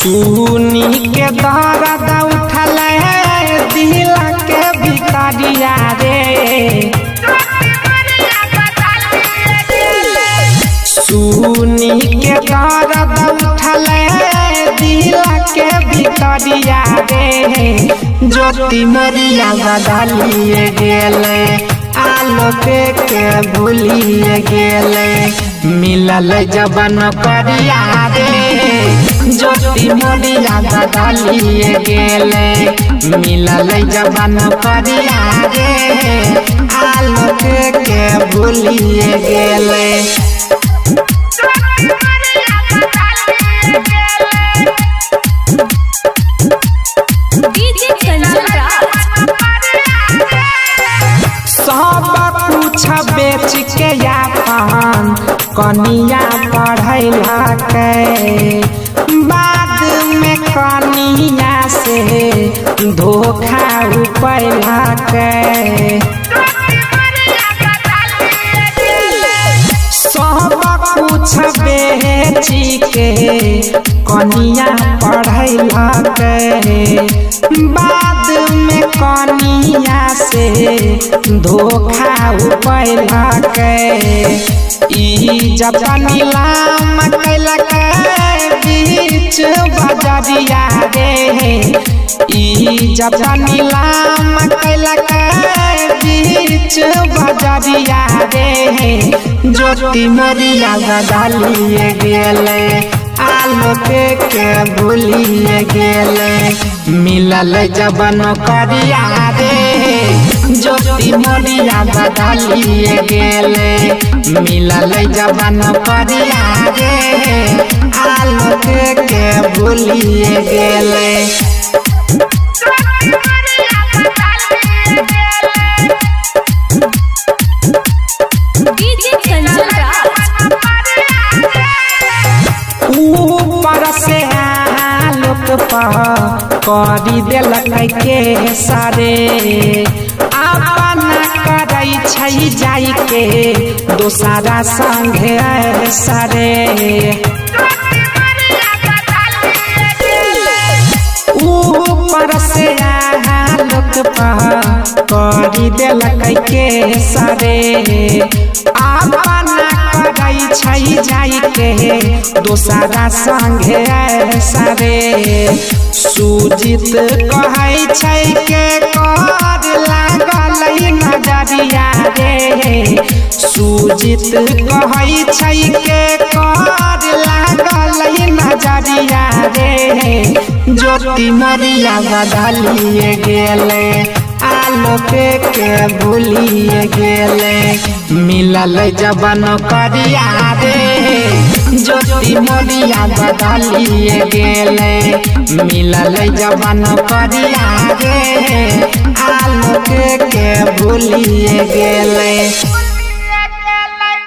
सुनी के दर्द उठल दिल के भितरिया रे। सुनी के दर्द उठल दिल के भितरिया रे। ज्योति मोरिया बदलिए गेले आलोक के भूलिए गेले। मिलल जबन करिया रे ज्योति मोरिया बदलिए गेले। मिलल जबन करिया रे आलोक के भूलिए गेले। सब कुछ बेच के अपन कनिया पढ़ैला के बाद में कनिया से धोखा उपैला के। सब कुछ बेच के कनिया पढ़ैला के बाद में कनिया से धोखा उपैला के। इज्जत नीलाम कैलक बीच बजरिया रे। इज्जत नीलाम कैलक बीच बजरिया रे। ज्योति मोरिया बदलिए गेले आलोक के भूलिए गेले। मिलल जबन करिया रे ज्योति मोरिया बदलिए गेले। मिलल जबन करिया रे आलोक के भूलिए गेले। ऊपर से आलोक करी देलक के सारे अपना करै छै जाई के दोसरा संगे सारे। ऊपर से आलोक करी देलक के सारे अपना करै छै जाई के दोसरा संगे सारे। सुजीत कहै छै के कर लागल नजरिया रे। सुजीत कहै छै के कर लागल नजरिया रे। ज्योति मोरिया बदलिए गेले आलोक के भूलिए गेले। मिलल जबन करिया रे ज्योति मोरिया बदलिए गेले। मिलल जबन करिया रे आलोक के भूलिए गेले।